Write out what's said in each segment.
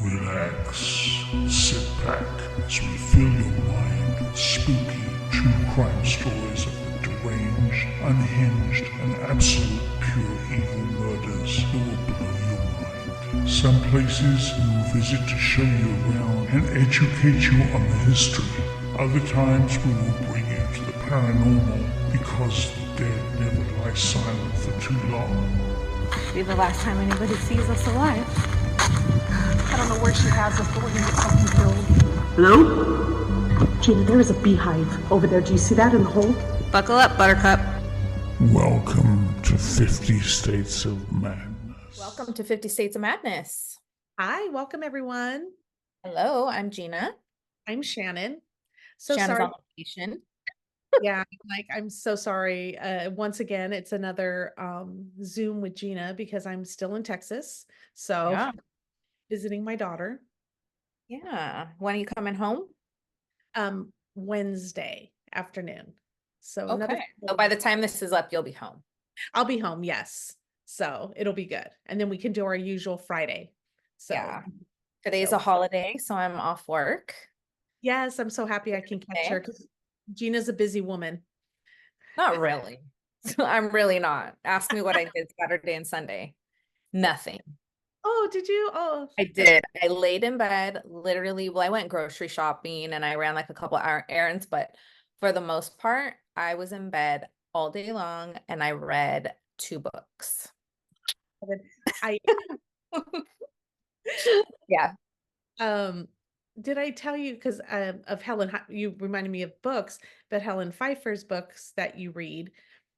Relax, sit back as we fill your mind with spooky true crime stories of the deranged, unhinged, and absolute pure evil murders that will blow your mind. Some places we will visit to show you around and educate you on the history. Other times we will bring you to the paranormal because the dead never lie silent for too long. Be the last time anybody sees us alive. I don't know where she has us, but we're gonna get fucking killed. Hello? Gina, there is a beehive over there. Do you see that in the hole? Buckle up, Buttercup. Welcome to 50 States of Madness. Welcome to 50 States of Madness. Hi, welcome everyone. Hello, I'm Gina. I'm Shannon. So Shannon's sorry. on vacation. Yeah, I'm so sorry. Once again, it's another Zoom with Gina because I'm still in Texas. So Yeah. visiting my daughter. Yeah. When are you coming home? Wednesday afternoon. So Okay. So by the time this is up, you'll be home. I'll be home, yes. So it'll be good. And then we can do our usual Friday. So Yeah. Today's a holiday, so I'm off work. yes, I'm so happy I can catch her because Gina's a busy woman. Not really. I'm really not. Ask me what I did Saturday and Sunday. Nothing. Oh, did you? Oh, I did. I laid in bed, literally. Well, I went grocery shopping and I ran like a couple errands, but for the most part, I was in bed all day long and I read 2 books. I Yeah. did I tell you because of Helen, you reminded me of books, but Helen Pfeiffer's books that you read.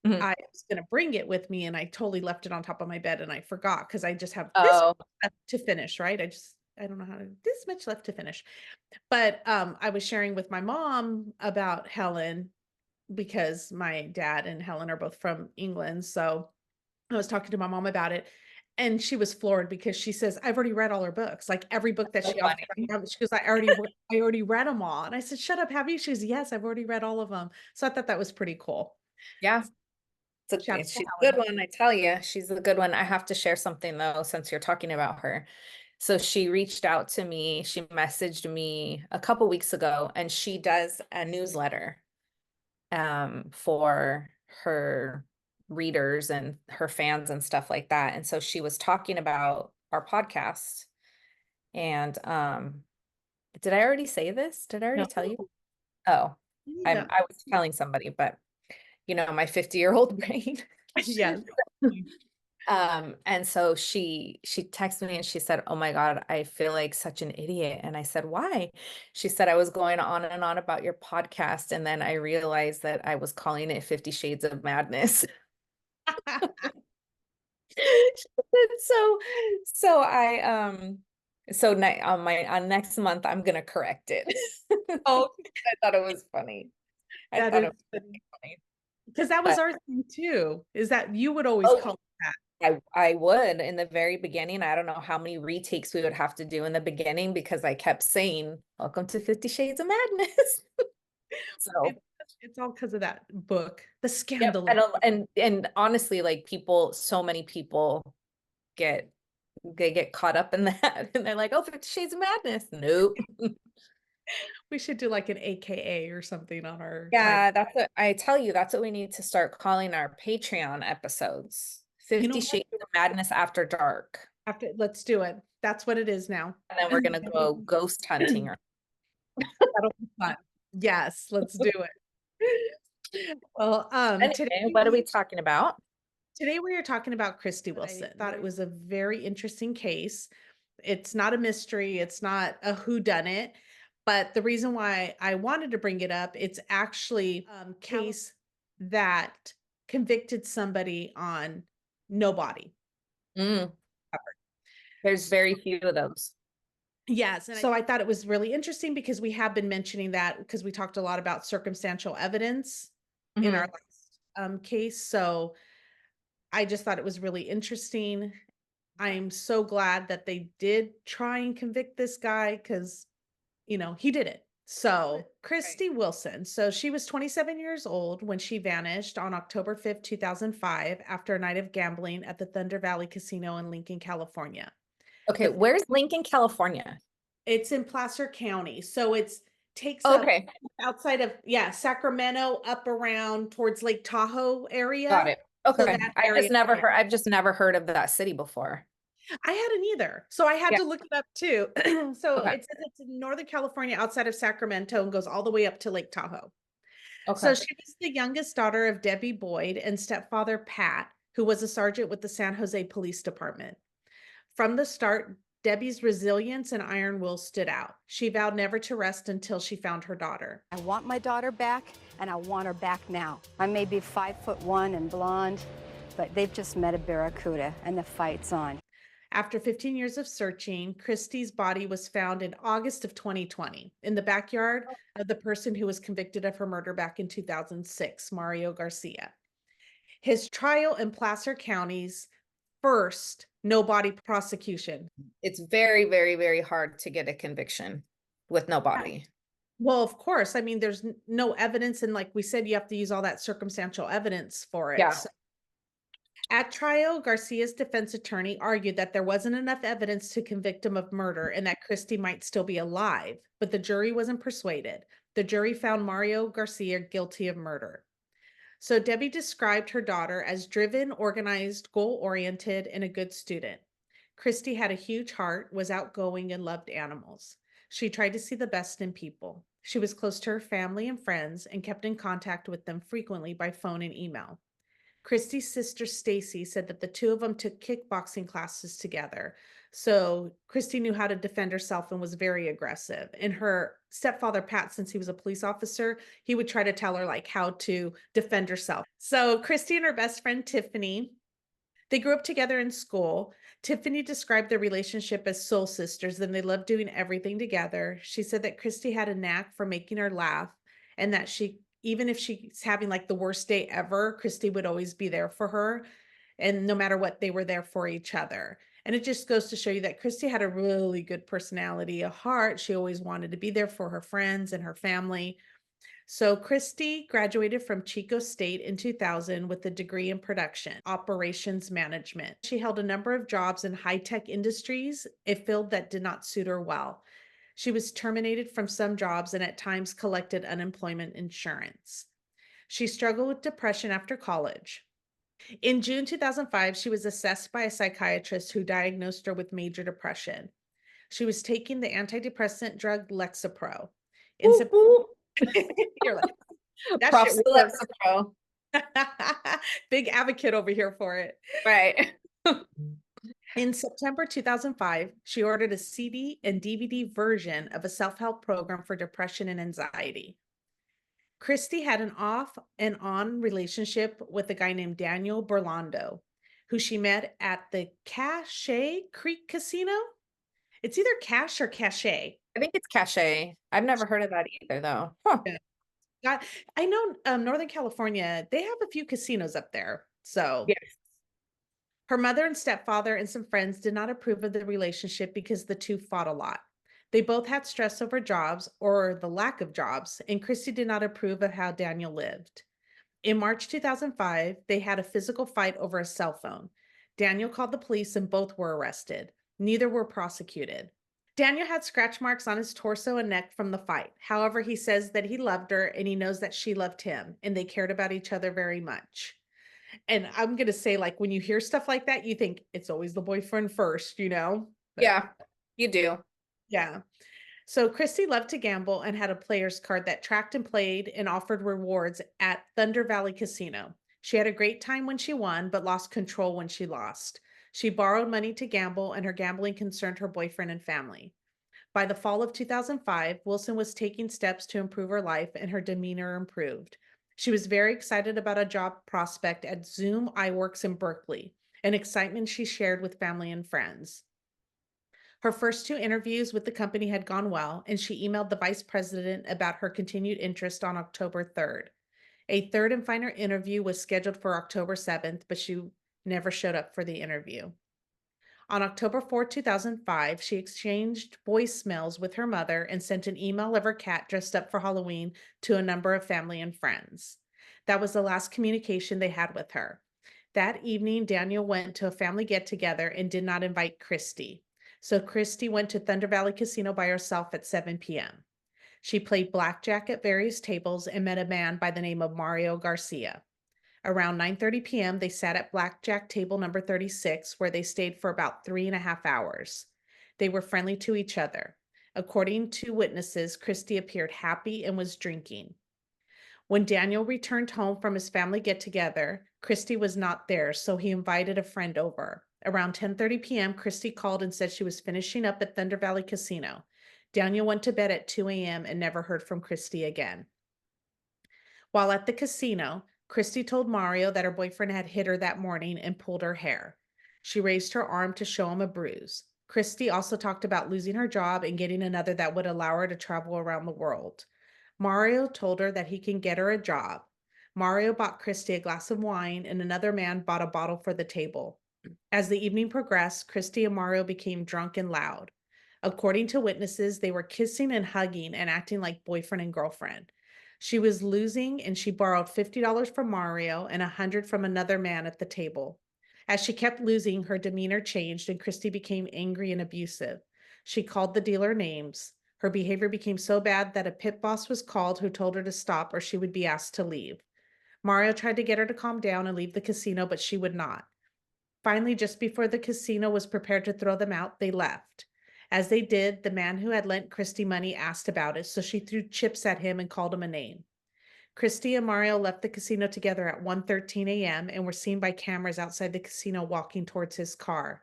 Mhm. I was gonna bring it with me and I totally left it on top of my bed and I forgot because I just have this Oh, left to finish, right? I don't know how to this much left to finish. But I was sharing with my mom about Helen because my dad and Helen are both from England. So I was talking to my mom about it and she was floored because she says, I've already read all her books. Like every book that so she offers, funny. she goes, I already read them all. And I said, shut up, have you? She goes, yes, I've already read all of them. So I thought that was pretty cool. Yeah. Shout out to She's a Helen. good one, I tell you. She's a good one. I have to share something though, since you're talking about her. So she reached out to me. She messaged me a couple weeks ago, and she does a newsletter for her readers and her fans and stuff like that. And so she was talking about our podcast. And did I already say this? Did I already No. tell you? Oh, Yeah. I was telling somebody, but my 50-year-old brain. Yes. And so she texted me and she said, "Oh my God, I feel like such an idiot." And I said, "Why?" She said, "I was going on and on about your podcast, and then I realized that I was calling it 50 Shades of Madness." So so I so on next month I'm gonna correct it. Oh, I thought it was funny. I that thought is it was really funny. because that was But our thing too, is that you would always oh, call it that. I would in the very beginning. I don't know how many retakes we would have to do in the beginning because I kept saying, "Welcome to 50 Shades of Madness." So, It, it's all because of that book, the yep. scandal. And honestly, like so many people get they get caught up in that and they're like, "Oh, 50 Shades of Madness." Nope. We should do like an AKA or something on our title. Yeah, that's what I tell you. That's what we need to start calling our Patreon episodes. You know 50 what? Shades of Madness After Dark. Let's do it. That's what it is now. And then we're gonna go ghost hunting. That'll be fun. Yes, let's do it. Well, Anyway, what are we talking about? today we are talking about Christie Wilson. I thought it was a very interesting case. It's not a mystery, it's not a whodunit, but the reason why I wanted to bring it up, it's actually case that convicted somebody on no body. Mm, there's very few of those. Yes. And so I thought it was really interesting because we have been mentioning that because we talked a lot about circumstantial evidence in our Mhm. last case. So I just thought it was really interesting. I'm so glad that they did try and convict this guy because, he did it. So Christie Wilson. So she was 27 years old when she vanished on October 5th, 2005, after a night of gambling at the Thunder Valley Casino in Lincoln, California. Okay, where's Lincoln, California? It's in Placer County. So it's takes up Okay, outside of, yeah, Sacramento, up around towards Lake Tahoe got area. it. So Okay, that area. I've just never heard of that city before. I hadn't either. So I had Yeah. to look it up too. So Okay. it says it's in Northern California outside of Sacramento and goes all the way up to Lake Tahoe. Okay. So she was the youngest daughter of Debbie Boyd and stepfather Pat, who was a sergeant with the San Jose Police Department. From the start, Debbie's resilience and iron will stood out. She vowed never to rest until she found her daughter. I want my daughter back, and I want her back now. I may be 5'1" and blonde, but they've just met a barracuda, and the fight's on. After 15 years of searching, Christie's body was found in August of 2020 in the backyard of the person who was convicted of her murder back in 2006, Mario Garcia. His trial in Placer County's first no body prosecution. It's very, very, very hard to get a conviction with no body. Well, of course. I mean, there's no evidence. And like we said, you have to use all that circumstantial evidence for it. Yeah. So at trial, Garcia's defense attorney argued that there wasn't enough evidence to convict him of murder and that Christie might still be alive, but the jury wasn't persuaded. The jury found Mario Garcia guilty of murder. So Debbie described her daughter as driven, organized, goal-oriented, and a good student. Christie had a huge heart, was outgoing, and loved animals. She tried to see the best in people. She was close to her family and friends and kept in contact with them frequently by phone and email. Christie's sister Stacy said that the two of them took kickboxing classes together. So Christie knew how to defend herself and was very aggressive. And her stepfather, Pat, since he was a police officer, he would try to tell her like how to defend herself. So Christie and her best friend, Tiffany, they grew up together in school. Tiffany described their relationship as soul sisters, and they loved doing everything together. She said that Christie had a knack for making her laugh and that even if she's having like the worst day ever, Christie would always be there for her. And no matter what, they were there for each other. And it just goes to show you that Christie had a really good personality, a heart. She always wanted to be there for her friends and her family. So Christie graduated from Chico State in 2000 with a degree in production, operations management. She held a number of jobs in high-tech industries, a field that did not suit her well. She was terminated from some jobs and at times collected unemployment insurance. She struggled with depression after college. In June 2005, she was assessed by a psychiatrist who diagnosed her with major depression. She was taking the antidepressant drug Lexapro. You're like, that Props shit to works. Lexapro. Big advocate over here for it. Right. In September 2005, she ordered a CD and DVD version of a self-help program for depression and anxiety. Christie had an off and on relationship with a guy named Daniel Burlando, who she met at the Cache Creek Casino. It's either Cache or Cache. I think it's cachet. I've never heard of that either, though. Huh. Yeah. I know Northern California, they have a few casinos up there. So Yes. her mother and stepfather and some friends did not approve of the relationship because the two fought a lot. They both had stress over jobs or the lack of jobs, and Christie did not approve of how Daniel lived. In March 2005, they had a physical fight over a cell phone. Daniel called the police and both were arrested. Neither were prosecuted. Daniel had scratch marks on his torso and neck from the fight. However, he says that he loved her and he knows that she loved him and they cared about each other very much. And I'm going to say, like, when you hear stuff like that, you think it's always the boyfriend first, you know? But, Yeah, you do. yeah. So Christie loved to gamble and had a player's card that tracked and played and offered rewards at Thunder Valley Casino. She had a great time when she won, but lost control when she lost. She borrowed money to gamble, and her gambling concerned her boyfriend and family. By the fall of 2005, Wilson was taking steps to improve her life, and her demeanor improved. She was very excited about a job prospect at Zoom iWorks in Berkeley, an excitement she shared with family and friends. Her first two interviews with the company had gone well, and she emailed the vice president about her continued interest on October 3rd. A third and final interview was scheduled for October 7th, but she never showed up for the interview. On October 4, 2005, she exchanged voicemails with her mother and sent an email of her cat dressed up for Halloween to a number of family and friends. That was the last communication they had with her. That evening, Daniel went to a family get-together and did not invite Christie. So Christie went to Thunder Valley Casino by herself at 7 p.m. She played blackjack at various tables and met a man by the name of Mario Garcia. Around 9:30 p.m., they sat at blackjack table number 36, where they stayed for about 3.5 hours. They were friendly to each other. According to witnesses, Christie appeared happy and was drinking. When Daniel returned home from his family get-together, Christie was not there, so he invited a friend over. Around 10:30 p.m., Christie called and said she was finishing up at Thunder Valley Casino. Daniel went to bed at 2 a.m. and never heard from Christie again. While at the casino, Christie told Mario that her boyfriend had hit her that morning and pulled her hair. She raised her arm to show him a bruise. Christie also talked about losing her job and getting another that would allow her to travel around the world. Mario told her that he can get her a job. Mario bought Christie a glass of wine and another man bought a bottle for the table. As the evening progressed, Christie and Mario became drunk and loud. According to witnesses, they were kissing and hugging and acting like boyfriend and girlfriend. She was losing and she borrowed $50 from Mario and $100 from another man at the table. As she kept losing, her demeanor changed and Christie became angry and abusive. She called the dealer names. Her behavior became so bad that a pit boss was called who told her to stop or she would be asked to leave. Mario tried to get her to calm down and leave the casino, but she would not. Finally, just before the casino was prepared to throw them out, they left. As they did, the man who had lent Christie money asked about it, so she threw chips at him and called him a name. Christie and Mario left the casino together at 1:13 a.m. and were seen by cameras outside the casino walking towards his car.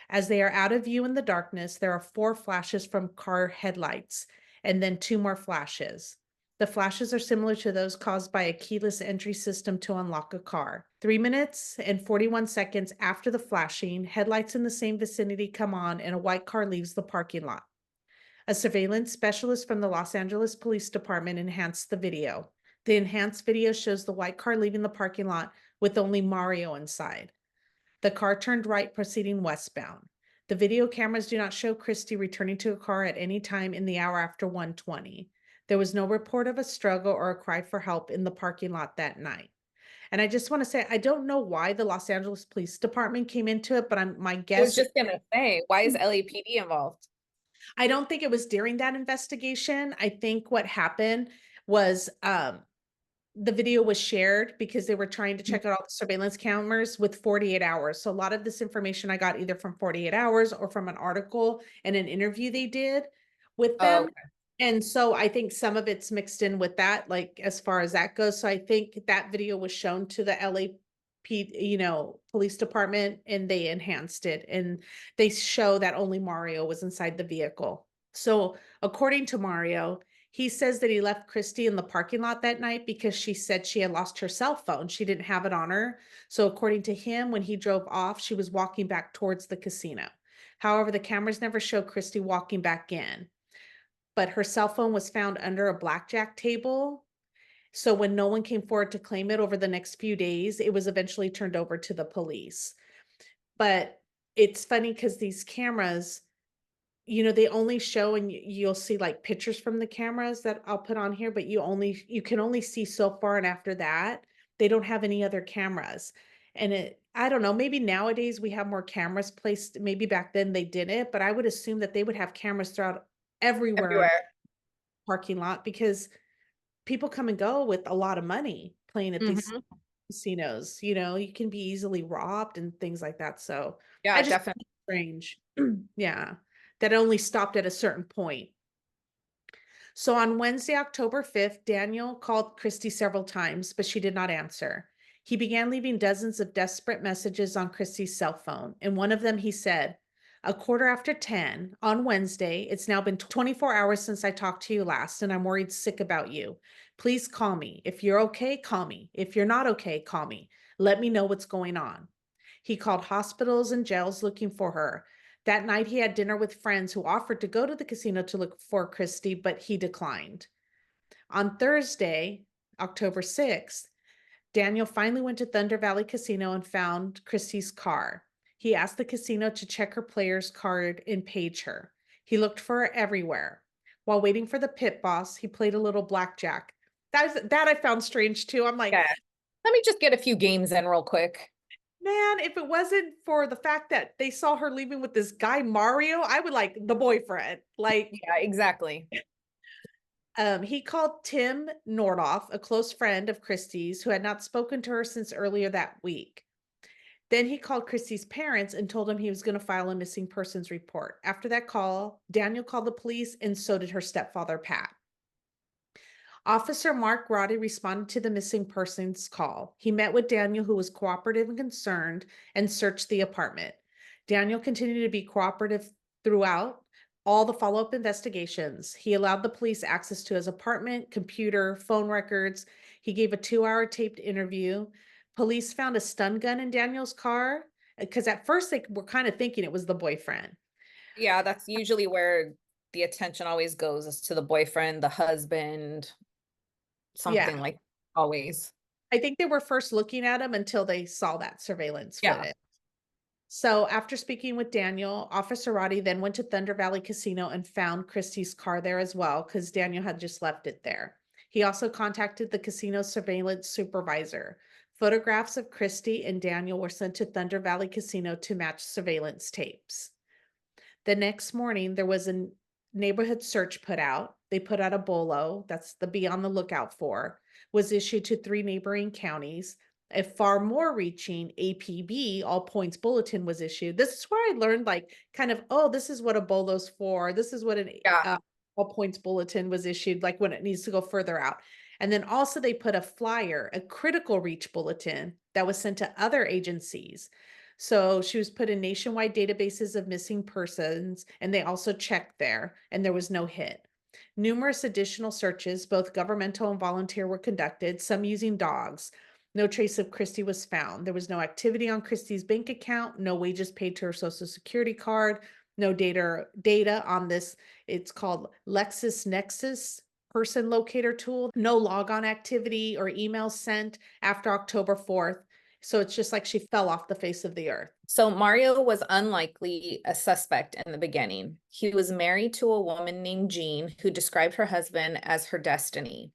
As they are out of view in the darkness, there are 4 flashes from car headlights and then 2 more flashes. The flashes are similar to those caused by a keyless entry system to unlock a car. 3 minutes and 41 seconds after the flashing, headlights in the same vicinity come on and a white car leaves the parking lot. A surveillance specialist from the Los Angeles Police Department enhanced the video. The enhanced video shows the white car leaving the parking lot with only Mario inside. The car turned right, proceeding westbound. The video cameras do not show Christie returning to a car at any time in the hour after 1:20. There was no report of a struggle or a cry for help in the parking lot that night. And I just want to say, I don't know why the Los Angeles Police Department came into it, but my guess. I was just gonna say, why is LAPD involved? I don't think it was during that investigation. I think what happened was the video was shared because they were trying to check out all the surveillance cameras with 48 hours. So a lot of this information I got either from 48 hours or from an article and an interview they did with them. Okay. And so I think some of it's mixed in with that, like as far as that goes. So I think that video was shown to the LAP, police department, and they enhanced it. And they show that only Mario was inside the vehicle. So according to Mario, he says that he left Christie in the parking lot that night because she said she had lost her cell phone. She didn't have it on her. So according to him, when he drove off, she was walking back towards the casino. However, the cameras never show Christie walking back in. But her cell phone was found under a blackjack table. So when no one came forward to claim it over the next few days, it was eventually turned over to the police. But it's funny because these cameras, they only show, and you'll see like pictures from the cameras that I'll put on here, but you can only see so far. And after that, they don't have any other cameras. And I don't know, maybe nowadays we have more cameras placed. Maybe back then they didn't, but I would assume that they would have cameras throughout everywhere. Parking lot, because people come and go with a lot of money playing at these casinos. You can be easily robbed and things like that. So yeah, I just definitely strange. Yeah, that only stopped at a certain point. So on Wednesday, October 5th, Daniel called Christie several times, but she did not answer. He began leaving dozens of desperate messages on Christie's cell phone. In one of them, he said, "A quarter after 10 on Wednesday. It's now been 24 hours since I talked to you last, and I'm worried sick about you. Please call me. If you're okay, call me. If you're not okay, call me. Let me know what's going on." He called hospitals and jails looking for her. That night, he had dinner with friends who offered to go to the casino to look for Christie, but he declined. On Thursday, October 6th, Daniel finally went to Thunder Valley Casino and found Christie's car. He asked the casino to check her player's card and page her. He looked for her everywhere. While waiting for the pit boss, he played a little blackjack. That I found strange too. I'm like, let me just get a few games in real quick. Man, if it wasn't for the fact that they saw her leaving with this guy, Mario, I would like the boyfriend. Like, Yeah, exactly. he called Tim Nordoff, a close friend of Christie's, who had not spoken to her since earlier that week. Then he called Christie's parents and told them he was going to file a missing persons report. After that call, Daniel called the police, and so did her stepfather, Pat. Officer Mark Roddy responded to the missing persons call. He met with Daniel, who was cooperative and concerned, and searched the apartment. Daniel continued to be cooperative throughout all the follow-up investigations. He allowed the police access to his apartment, computer, phone records. He gave a 2-hour taped interview. Police found a stun gun in Daniel's car because at first they were kind of thinking it was the boyfriend. Yeah, that's usually where the attention always goes, is to the boyfriend, the husband, something like always. I think they were first looking at him until they saw that surveillance Yeah. footage. So after speaking with Daniel, Officer Roddy then went to Thunder Valley Casino and found Christie's car there as well, because Daniel had just left it there. He also contacted the casino surveillance supervisor. Photographs of Christie and Daniel were sent to Thunder Valley Casino to match surveillance tapes. The next morning, there was a neighborhood search put out. They put out a BOLO, that's the be on the lookout for, was issued to 3 neighboring counties. A far more reaching APB, all points bulletin, was issued. This is where I learned, like, kind of, oh, this is what a BOLO's for. This is what an all points bulletin was issued, like when it needs to go further out. And then also they put a flyer, a critical reach bulletin that was sent to other agencies. So she was put in nationwide databases of missing persons, and they also checked there, and there was no hit. Numerous additional searches, both governmental and volunteer, were conducted, some using dogs. No trace of Christie was found. There was no activity on Christie's bank account, no wages paid to her social security card, no data on this. It's called LexisNexis person locator tool. No logon activity or emails sent after October 4th. So it's just like she fell off the face of the earth. So Mario was unlikely a suspect in the beginning. He was married to a woman named Jean, who described her husband as her destiny.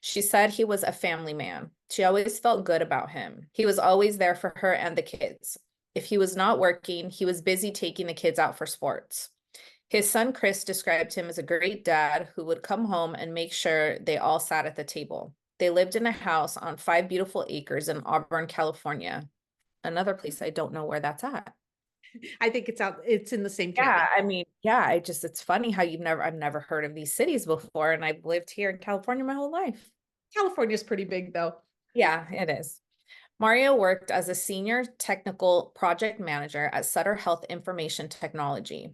She said he was a family man. She always felt good about him. He was always there for her and the kids. If he was not working, he was busy taking the kids out for sports. His son Chris described him as a great dad who would come home and make sure they all sat at the table. They lived in a house on 5 beautiful acres in Auburn, California. Another place I don't know where that's at. I think it's in the same county. Yeah, I mean, yeah, it's funny how I've never heard of these cities before, and I've lived here in California my whole life. California's pretty big though. Yeah, it is. Mario worked as a senior technical project manager at Sutter Health Information Technology.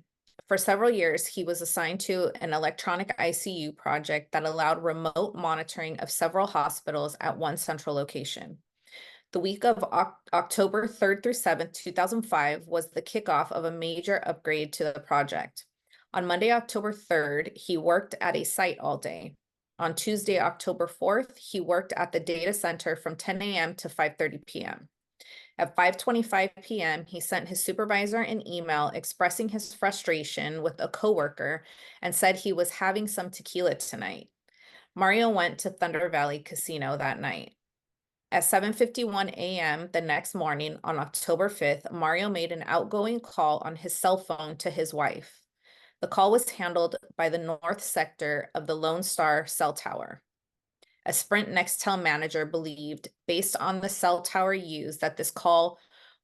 For several years, he was assigned to an electronic ICU project that allowed remote monitoring of several hospitals at one central location. The week of October 3rd through 7th, 2005 was the kickoff of a major upgrade to the project. On Monday, October 3rd, he worked at a site all day. On Tuesday, October 4th, he worked at the data center from 10 a.m. to 5:30 p.m. At 5:25 p.m., he sent his supervisor an email expressing his frustration with a coworker and said he was having some tequila tonight. Mario went to Thunder Valley Casino that night. At 7:51 a.m. the next morning on October 5th, Mario made an outgoing call on his cell phone to his wife. The call was handled by the north sector of the Lone Star cell tower. A Sprint Nextel manager believed, based on the cell tower used, that this call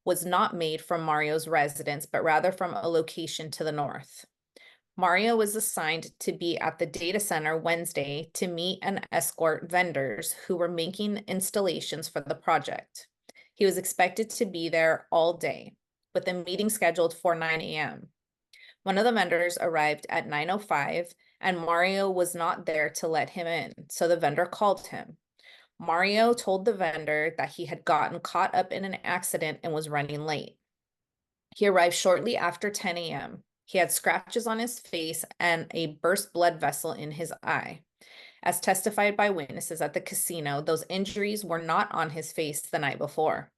was not made from Mario's residence, but rather from a location to the north. Mario was assigned to be at the data center Wednesday to meet and escort vendors who were making installations for the project. He was expected to be there all day, with the meeting scheduled for 9 a.m. One of the vendors arrived at 9:05, and Mario was not there to let him in, so the vendor called him. Mario told the vendor that he had gotten caught up in an accident and was running late. He arrived shortly after 10 a.m. He had scratches on his face and a burst blood vessel in his eye. As testified by witnesses at the casino, those injuries were not on his face the night before.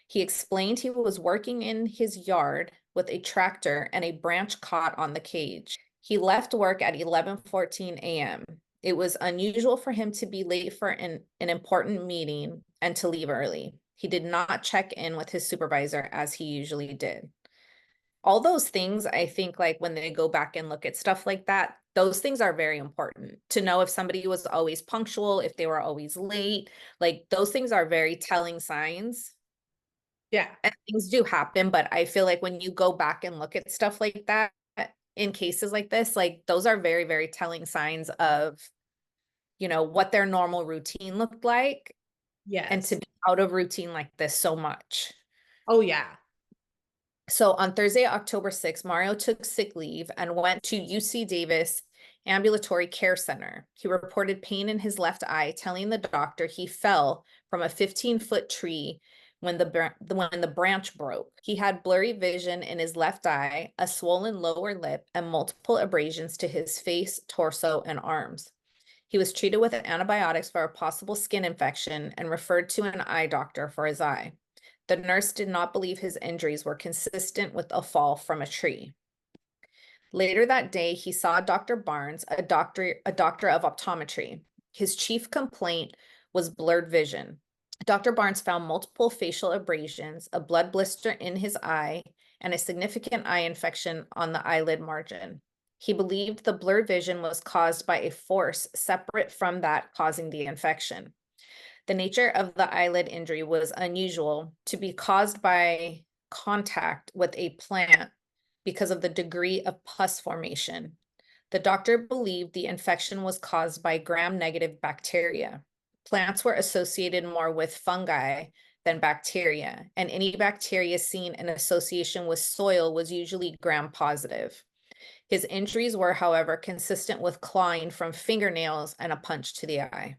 He explained he was working in his yard with a tractor and a branch caught on the cage. He left work at 11:14 a.m. It was unusual for him to be late for an important meeting and to leave early. He did not check in with his supervisor as he usually did. All those things, I think, like when they go back and look at stuff like that, those things are very important to know if somebody was always punctual, if they were always late. Like those things are very telling signs. Yeah. And things do happen, but I feel like when you go back and look at stuff like that in cases like this, like those are very, very telling signs of, you know, what their normal routine looked like, and to Yes. be out of routine like this so much. Oh, yeah. So on Thursday, October 6th, Mario took sick leave and went to UC Davis Ambulatory Care Center. He reported pain in his left eye, telling the doctor he fell from a 15-foot tree when the branch broke. He had blurry vision in his left eye, a swollen lower lip, and multiple abrasions to his face, torso, and arms. He was treated with antibiotics for a possible skin infection and referred to an eye doctor for his eye. The nurse did not believe his injuries were consistent with a fall from a tree. Later that day, he saw Dr. Barnes, a doctor of optometry. His chief complaint was blurred vision. Dr. Barnes found multiple facial abrasions, a blood blister in his eye, and a significant eye infection on the eyelid margin. He believed the blurred vision was caused by a force separate from that causing the infection. The nature of the eyelid injury was unusual to be caused by contact with a plant because of the degree of pus formation. The doctor believed the infection was caused by gram-negative bacteria. Plants were associated more with fungi than bacteria, and any bacteria seen in association with soil was usually gram-positive. His injuries were, however, consistent with clawing from fingernails and a punch to the eye.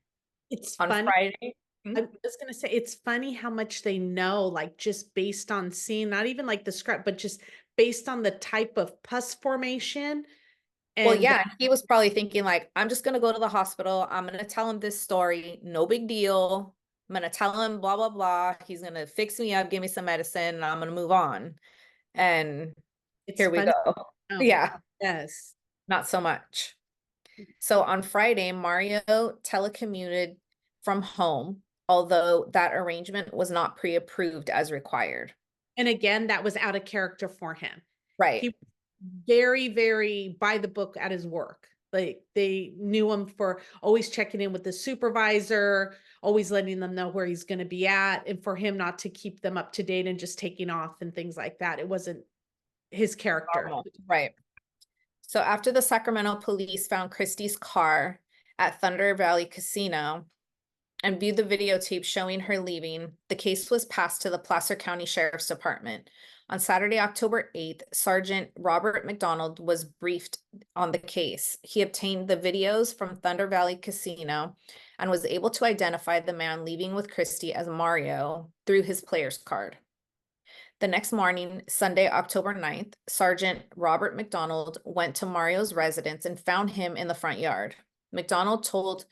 It's On funny. Friday, I was going to say, it's funny how much they know, like just based on seeing, not even like the script, but just based on the type of pus formation. well, And yeah, he was probably thinking like, I'm just gonna go to the hospital. I'm gonna tell him this story. No big deal. I'm gonna tell him blah, blah, blah. He's gonna fix me up, give me some medicine, and I'm gonna move on. And it's here we funny. go. Oh, Yeah, yes. not so much. So on Friday, Mario telecommuted from home, although that arrangement was not pre-approved as required. And again, that was out of character for him. Right. He very, very by the book at his work. Like they knew him for always checking in with the supervisor, always letting them know where he's going to be at, and for him not to keep them up to date and just taking off and things like that. It wasn't his character. Normal. Right. So after the Sacramento police found Christie's car at Thunder Valley Casino and viewed the videotape showing her leaving, the case was passed to the Placer County Sheriff's Department. On Saturday, October 8th, Sergeant Robert McDonald was briefed on the case. He obtained the videos from Thunder Valley Casino and was able to identify the man leaving with Christie as Mario through his player's card. The next morning, Sunday, October 9th, Sergeant Robert McDonald went to Mario's residence and found him in the front yard. McDonald told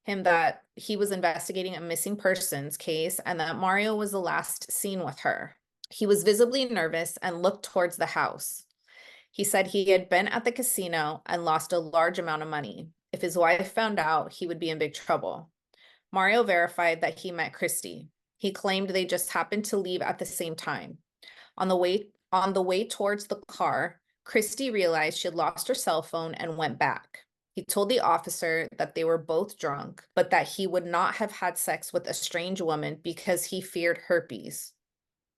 him that he was investigating a missing persons case and that Mario was the last seen with her. He was visibly nervous and looked towards the house. He said he had been at the casino and lost a large amount of money. If his wife found out, he would be in big trouble. Mario verified that he met Christie. He claimed they just happened to leave at the same time. On the way towards the car, Christie realized she had lost her cell phone and went back. He told the officer that they were both drunk, but that he would not have had sex with a strange woman because he feared herpes.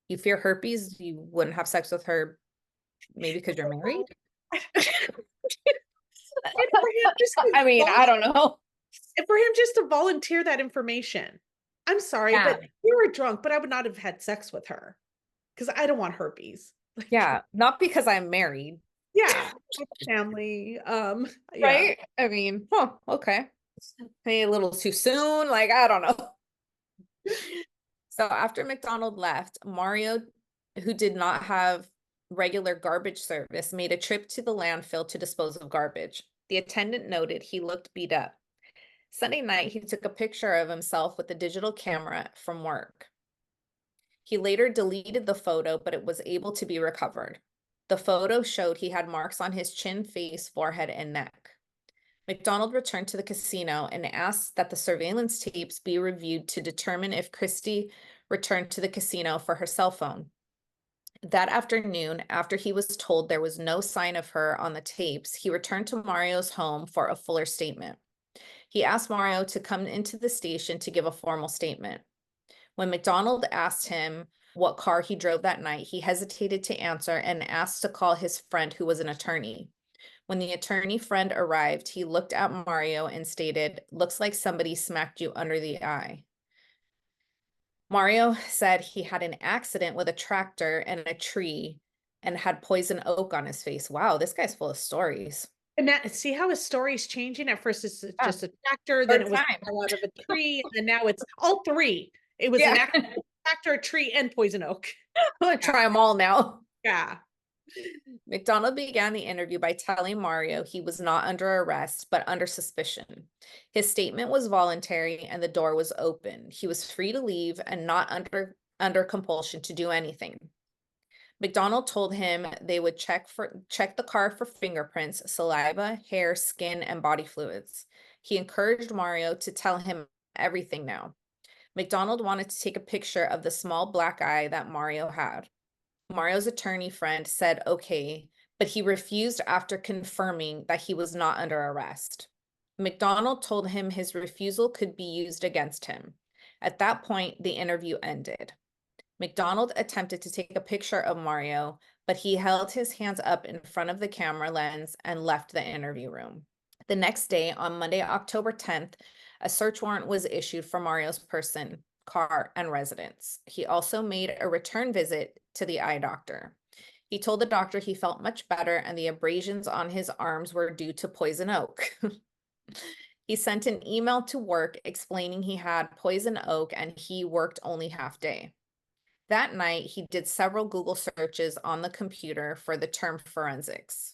You fear herpes? You wouldn't have sex with her maybe because you're married? I mean, I don't know. And for him just to volunteer that information. I'm sorry, but we were drunk, but I would not have had sex with her because I don't want herpes. Yeah, not because I'm married. Yeah, family. Yeah. Right? I mean, okay. Maybe a little too soon. Like, I don't know. So after McDonald left, Mario, who did not have regular garbage service, made a trip to the landfill to dispose of garbage. The attendant noted he looked beat up. Sunday night, he took a picture of himself with a digital camera from work. He later deleted the photo, but it was able to be recovered. The photo showed he had marks on his chin, face, forehead, and neck. McDonald returned to the casino and asked that the surveillance tapes be reviewed to determine if Christie returned to the casino for her cell phone. That afternoon, after he was told there was no sign of her on the tapes, he returned to Mario's home for a fuller statement. He asked Mario to come into the station to give a formal statement. When McDonald asked him what car he drove that night, he hesitated to answer and asked to call his friend, who was an attorney. When the attorney friend arrived, he looked at Mario and stated, "Looks like somebody smacked you under the eye." Mario said he had an accident with a tractor and a tree and had poison oak on his face. Wow, this guy's full of stories. And that, see how his story's changing? At first it's Yeah. just a tractor, then Third it was time. out of a tree, and now it's all three. It was an Yeah. tractor, a tree, and poison oak. I'm gonna try them all now. Yeah. McDonald began the interview by telling Mario he was not under arrest, but under suspicion. His statement was voluntary and the door was open. He was free to leave and not under compulsion to do anything. McDonald told him they would check the car for fingerprints, saliva, hair, skin, and body fluids. He encouraged Mario to tell him everything now. McDonald wanted to take a picture of the small black eye that Mario had. Mario's attorney friend said okay, but he refused after confirming that he was not under arrest. McDonald told him his refusal could be used against him. At that point, the interview ended. McDonald attempted to take a picture of Mario, but he held his hands up in front of the camera lens and left the interview room. The next day, on Monday, October 10th, a search warrant was issued for Mario's person, car, and residence. He also made a return visit to the eye doctor. He told the doctor he felt much better and the abrasions on his arms were due to poison oak. He sent an email to work explaining he had poison oak and he worked only half day. That night, he did several Google searches on the computer for the term forensics.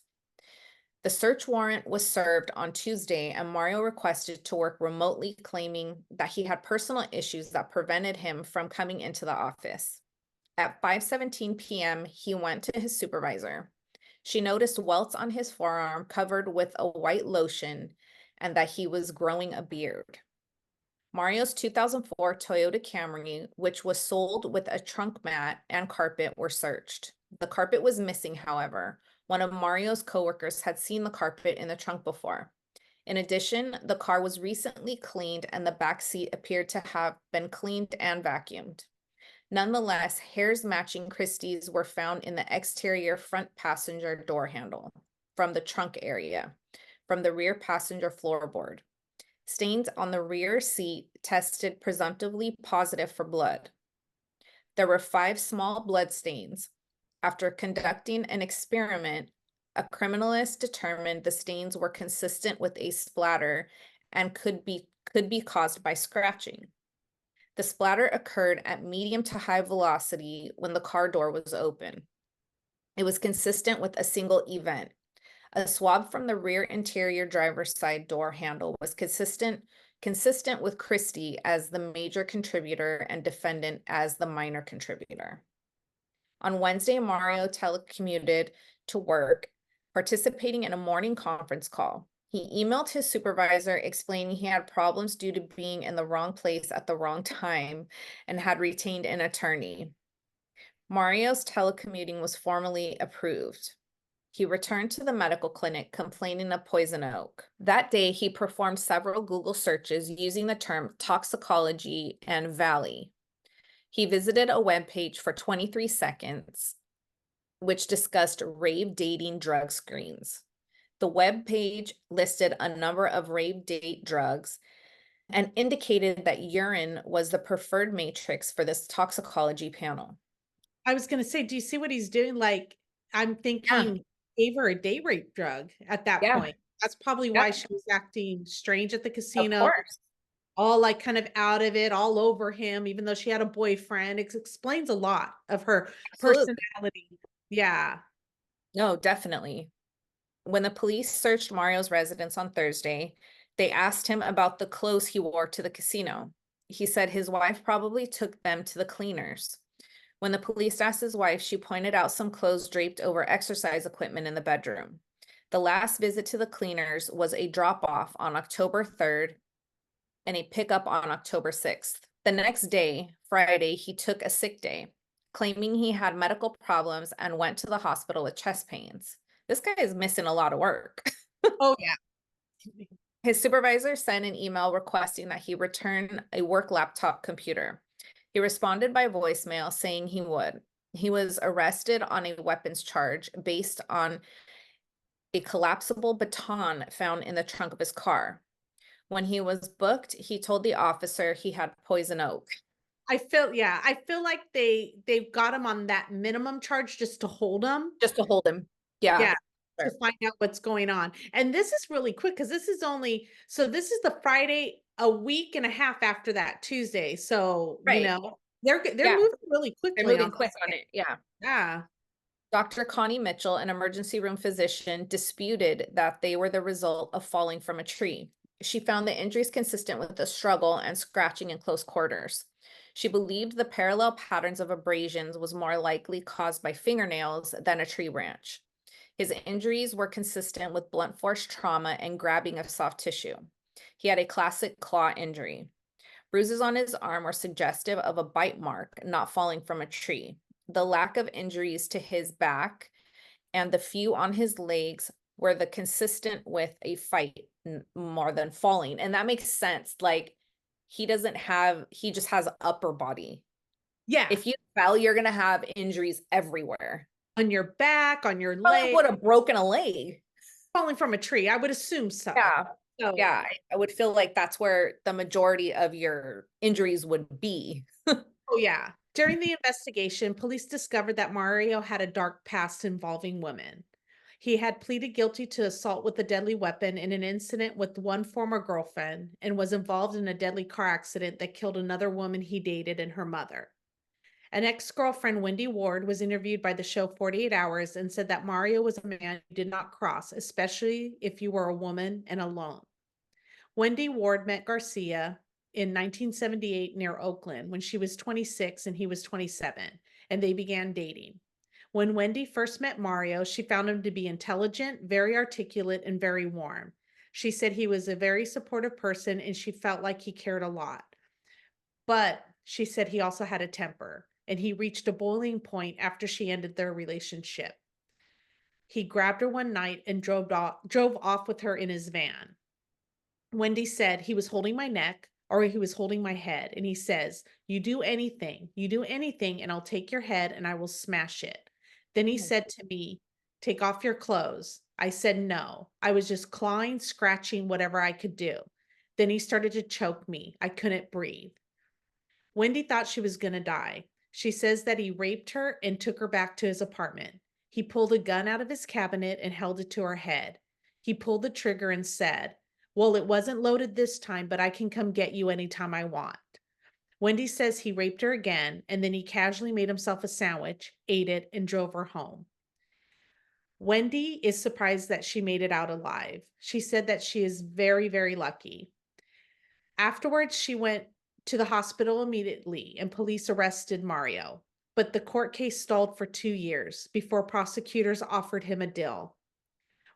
The search warrant was served on Tuesday, and Mario requested to work remotely, claiming that he had personal issues that prevented him from coming into the office. At 5:17 p.m., he went to his supervisor. She noticed welts on his forearm covered with a white lotion and that he was growing a beard. Mario's 2004 Toyota Camry, which was sold with a trunk mat and carpet, were searched. The carpet was missing, however. One of Mario's coworkers had seen the carpet in the trunk before. In addition, the car was recently cleaned and the back seat appeared to have been cleaned and vacuumed. Nonetheless, hairs matching Christie's were found in the exterior front passenger door handle, from the trunk area, from the rear passenger floorboard. Stains on the rear seat tested presumptively positive for blood. There were 5 small blood stains. After conducting an experiment, a criminalist determined the stains were consistent with a splatter and could be caused by scratching. The splatter occurred at medium to high velocity when the car door was open. It was consistent with a single event. A swab from the rear interior driver's side door handle was consistent with Christie as the major contributor and defendant as the minor contributor. On Wednesday, Mario telecommuted to work, participating in a morning conference call. He emailed his supervisor explaining he had problems due to being in the wrong place at the wrong time and had retained an attorney. Mario's telecommuting was formally approved. He returned to the medical clinic complaining of poison oak. That day, he performed several Google searches using the term toxicology and valley. He visited a webpage for 23 seconds, which discussed rave dating drug screens. The webpage listed a number of rave date drugs and indicated that urine was the preferred matrix for this toxicology panel. I was going to say, do you see what he's doing? Like, I'm thinking gave her a day rape drug at that point. That's probably why she was acting strange at the casino. Of course. All like kind of out of it, all over him, even though she had a boyfriend. It explains a lot of her personality. Yeah. No, definitely. When the police searched Mario's residence on Thursday, they asked him about the clothes he wore to the casino. He said his wife probably took them to the cleaners. When the police asked his wife, she pointed out some clothes draped over exercise equipment in the bedroom. The last visit to the cleaners was a drop-off on October 3rd and a pickup on October 6th. The next day, Friday, he took a sick day, claiming he had medical problems and went to the hospital with chest pains. This guy is missing a lot of work. Oh, yeah. His supervisor sent an email requesting that he return a work laptop computer. He responded by voicemail saying he would. He was arrested on a weapons charge based on a collapsible baton found in the trunk of his car. When he was booked, he told the officer he had poison oak. I feel like they've got him on that minimum charge just to hold him. Just to hold him. Yeah. Yeah. To Sure. find out what's going on. And this is really quick because this is the Friday a week and a half after that Tuesday. So, you Right. know, they're Yeah. moving really They're quickly moving on quick this. on it. Yeah. Yeah. Dr. Connie Mitchell, an emergency room physician, disputed that they were the result of falling from a tree. She found the injuries consistent with the struggle and scratching in close quarters. She believed the parallel patterns of abrasions was more likely caused by fingernails than a tree branch. His injuries were consistent with blunt force trauma and grabbing of soft tissue. He had a classic claw injury. Bruises on his arm were suggestive of a bite mark, not falling from a tree. The lack of injuries to his back and the few on his legs were the consistent with a fight more than falling. And that makes sense. Like he just has upper body. Yeah. If you fell, you're going to have injuries everywhere. On your back, on your Probably leg, would have broken a leg. falling from a tree. I would assume so. Yeah. So, Yeah. I would feel like that's where the majority of your injuries would be. oh, yeah. During the investigation, police discovered that Mario had a dark past involving women. He had pleaded guilty to assault with a deadly weapon in an incident with one former girlfriend and was involved in a deadly car accident that killed another woman he dated and her mother. An ex-girlfriend, Wendy Ward, was interviewed by the show 48 Hours and said that Mario was a man who did not cross, especially if you were a woman and alone. Wendy Ward met Garcia in 1978 near Oakland when she was 26 and he was 27, and they began dating. When Wendy first met Mario, she found him to be intelligent, very articulate, and very warm. She said he was a very supportive person and she felt like he cared a lot. But she said he also had a temper, and he reached a boiling point after she ended their relationship. He grabbed her one night and drove off with her in his van. Wendy said he was holding my neck or he was holding my head. And he says, you do anything, and I'll take your head and I will smash it. Then he said to me, take off your clothes. I said, no, I was just clawing, scratching, whatever I could do. Then he started to choke me. I couldn't breathe. Wendy thought she was going to die. She says that he raped her and took her back to his apartment. He pulled a gun out of his cabinet and held it to her head. He pulled the trigger and said, well, it wasn't loaded this time, but I can come get you anytime I want. Wendy says he raped her again, and then he casually made himself a sandwich, ate it, and drove her home. Wendy is surprised that she made it out alive. She said that she is very, very lucky. Afterwards, she went to the hospital immediately, and police arrested Mario. But the court case stalled for 2 years before prosecutors offered him a deal.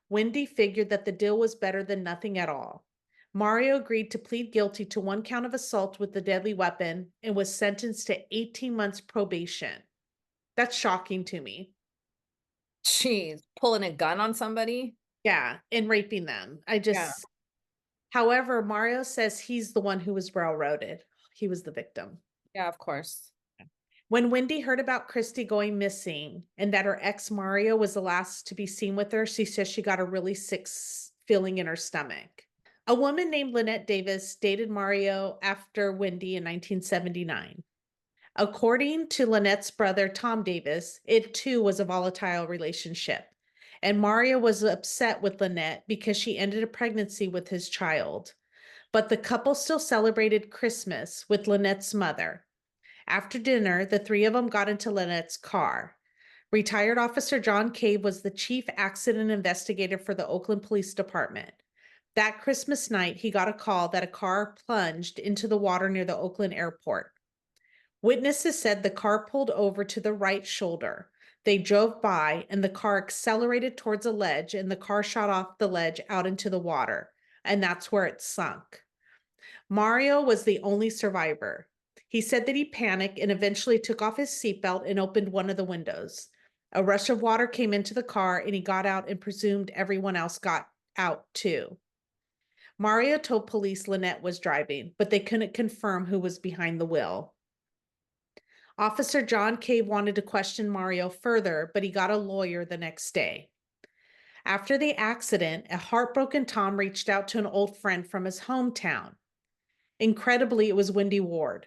Wendy figured that the deal was better than nothing at all. Mario agreed to plead guilty to 1 count of assault with a deadly weapon and was sentenced to 18 months probation. That's shocking to me. Jeez, pulling a gun on somebody? Yeah, and raping them. However, Mario says he's the one who was railroaded. He was the victim. Yeah, of course. When Wendy heard about Christie going missing and that her ex Mario was the last to be seen with her, she says she got a really sick feeling in her stomach. A woman named Lynette Davis dated Mario after Wendy in 1979. According to Lynette's brother, Tom Davis, it too was a volatile relationship. And Mario was upset with Lynette because she ended a pregnancy with his child. But the couple still celebrated Christmas with Lynette's mother. After dinner, the 3 of them got into Lynette's car. Retired Officer John Cave was the chief accident investigator for the Oakland Police Department. That Christmas night, he got a call that a car plunged into the water near the Oakland airport. Witnesses said the car pulled over to the right shoulder. They drove by and the car accelerated towards a ledge and the car shot off the ledge out into the water. And that's where it sunk. Mario was the only survivor. He said that he panicked and eventually took off his seatbelt and opened one of the windows. A rush of water came into the car and he got out and presumed everyone else got out too. Mario told police Lynette was driving, but they couldn't confirm who was behind the wheel. Officer John Cave wanted to question Mario further, but he got a lawyer the next day. After the accident, a heartbroken Tom reached out to an old friend from his hometown. Incredibly, it was Wendy Ward.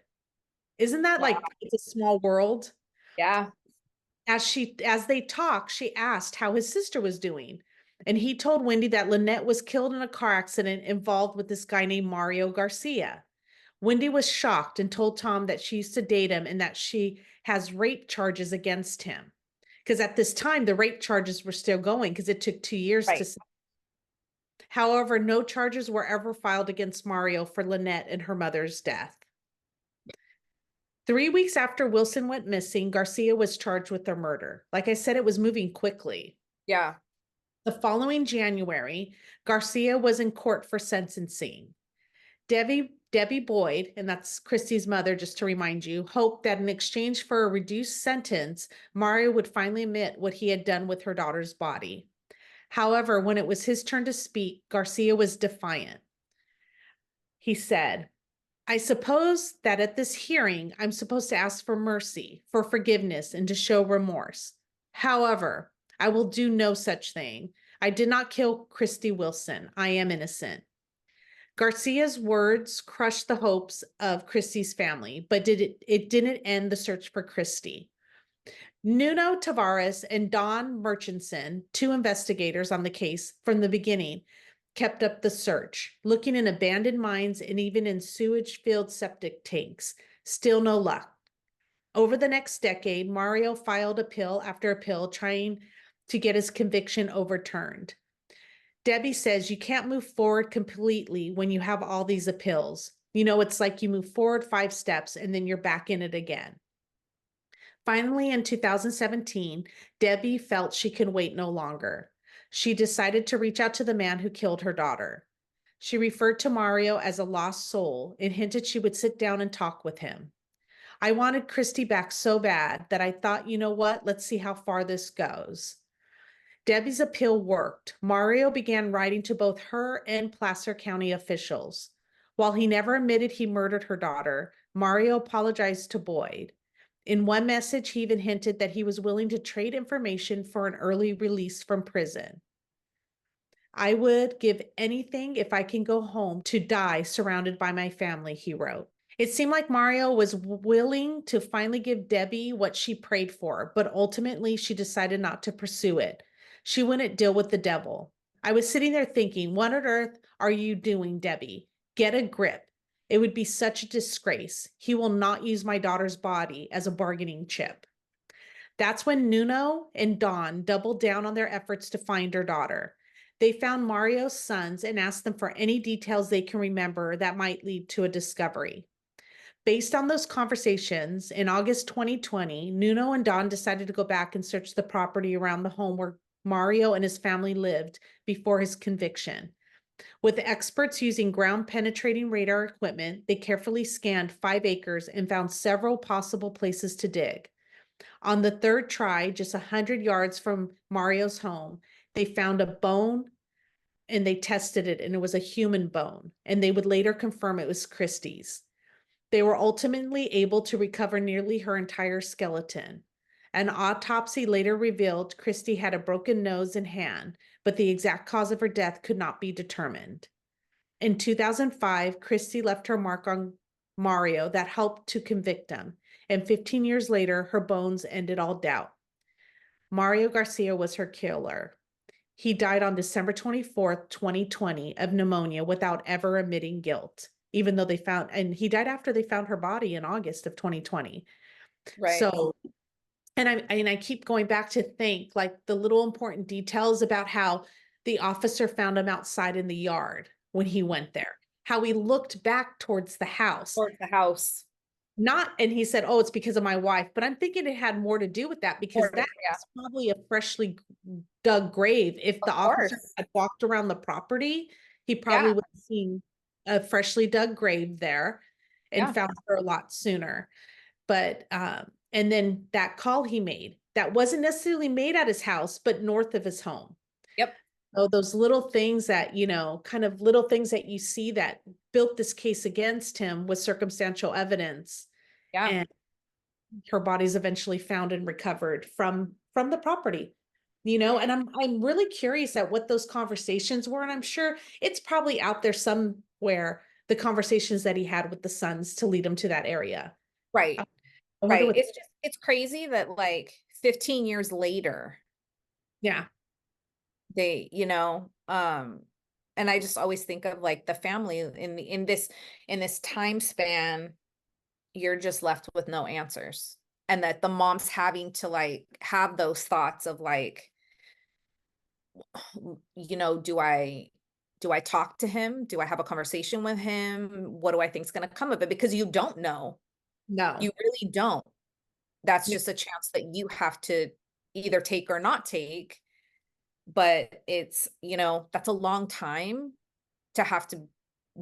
Isn't that like, it's a small world? Yeah. As they talked, she asked how his sister was doing. And he told Wendy that Lynette was killed in a car accident involved with this guy named Mario Garcia. Wendy was shocked and told Tom that she used to date him and that she has rape charges against him. Because at this time, the rape charges were still going because it took 2 years to. However, no charges were ever filed against Mario for Lynette and her mother's death. 3 weeks after Wilson went missing, Garcia was charged with their murder. Like I said, it was moving quickly. Yeah. The following January, Garcia was in court for sentencing. Debbie Boyd, and that's Christie's mother, just to remind you, hoped that in exchange for a reduced sentence, Mario would finally admit what he had done with her daughter's body. However, when it was his turn to speak, Garcia was defiant. He said, "I suppose that at this hearing, I'm supposed to ask for mercy, for forgiveness, and to show remorse. However, I will do no such thing. I did not kill Christie Wilson. I am innocent." Garcia's words crushed the hopes of Christie's family, but it didn't end the search for Christie. Nuno Tavares and Don Murchison, two investigators on the case from the beginning, kept up the search, looking in abandoned mines and even in sewage-filled septic tanks. Still no luck. Over the next decade, Mario filed appeal after appeal, trying to get his conviction overturned. Debbie says you can't move forward completely when you have all these appeals. You know, it's like you move forward 5 steps and then you're back in it again. Finally, in 2017, Debbie felt she could wait no longer. She decided to reach out to the man who killed her daughter. She referred to Mario as a lost soul and hinted she would sit down and talk with him. "I wanted Christie back so bad that I thought, you know what, let's see how far this goes." Debbie's appeal worked. Mario began writing to both her and Placer County officials. While he never admitted he murdered her daughter, Mario apologized to Boyd. In one message, he even hinted that he was willing to trade information for an early release from prison. "I would give anything if I can go home to die surrounded by my family," he wrote. It seemed like Mario was willing to finally give Debbie what she prayed for, but ultimately she decided not to pursue it. She wouldn't deal with the devil. "I was sitting there thinking, what on earth are you doing, Debbie? Get a grip. It would be such a disgrace. He will not use my daughter's body as a bargaining chip." That's when Nuno and Don doubled down on their efforts to find her daughter. They found Mario's sons and asked them for any details they can remember that might lead to a discovery. Based on those conversations, in August 2020, Nuno and Don decided to go back and search the property around the home where Mario and his family lived before his conviction. With experts using ground-penetrating radar equipment, they carefully scanned 5 acres and found several possible places to dig. On the third try, just 100 yards from Mario's home, they found a bone and they tested it, and it was a human bone, and they would later confirm it was Christie's. They were ultimately able to recover nearly her entire skeleton. An autopsy later revealed Christie had a broken nose and hand, but the exact cause of her death could not be determined. In 2005, Christie left her mark on Mario that helped to convict him, and 15 years later, her bones ended all doubt. Mario Garcia was her killer. He died on December 24th, 2020 of pneumonia without ever admitting guilt, even though and he died after they found her body in August of 2020. Right. So, and I keep going back to think like the little important details about how the officer found him outside in the yard when he went there, how he looked back towards the house. Towards the house. And he said, "Oh, it's because of my wife." But I'm thinking it had more to do with that because More, that's yeah. probably a freshly dug grave. If the officer course. had walked around the property, he probably Yeah. would have seen a freshly dug grave there. and Yeah. found her a lot sooner. But and then that call he made that wasn't necessarily made at his house, but north of his home. Yep. Oh, those little things that, you know, kind of little things that you see that built this case against him with circumstantial evidence. Yeah. And her body's eventually found and recovered from the property. You know, and I'm really curious at what those conversations were. And I'm sure it's probably out there somewhere, the conversations that he had with the sons to lead him to that area. Right. I wonder Right. what, It's crazy that like 15 years later, yeah. they, and I just always think of like the family in this time span, you're just left with no answers. And that the mom's having to like have those thoughts of like, do I talk to him? Do I have a conversation with him? What do I think is going to come of it? Because you don't know. No. You really don't. That's Yeah. just a chance that you have to either take or not take. But it's, that's a long time to have to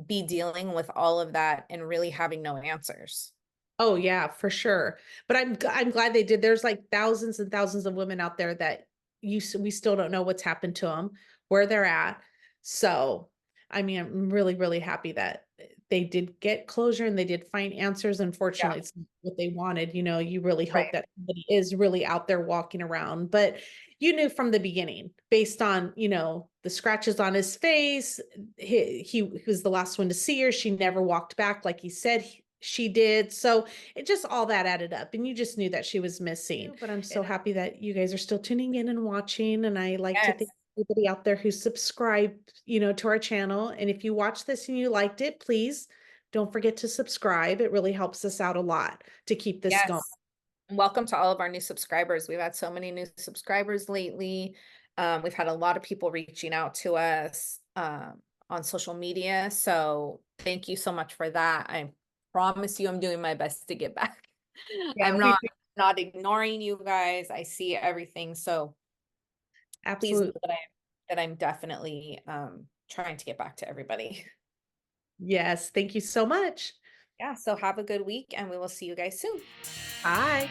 be dealing with all of that and really having no answers. Oh yeah, for sure. But I'm glad they did. There's like thousands and thousands of women out there that we still don't know what's happened to them, where they're at. So, I mean, I'm really, really happy that they did get closure and they did find answers. Unfortunately, it's not what they wanted. You know, you really hope Right. that somebody is really out there walking around, but you knew from the beginning, based on, you know, the scratches on his face, he was the last one to see her. She never walked back like he said she did. So it just all that added up and you just knew that she was missing. But I'm so happy that you guys are still tuning in and watching. And I like to thank Yes. everybody out there who subscribed, you know, to our channel. And if you watched this and you liked it, please don't forget to subscribe. It really helps us out a lot to keep this going. Yes. And welcome to all of our new subscribers. We've had so many new subscribers lately. We've had a lot of people reaching out to us on social media. So thank you so much for that. I promise you I'm doing my best to get back. Yeah, I'm not ignoring you guys. I see everything. So please know absolutely. that I'm definitely trying to get back to everybody. Yes. Thank you so much. Yeah, so have a good week and we will see you guys soon. Bye.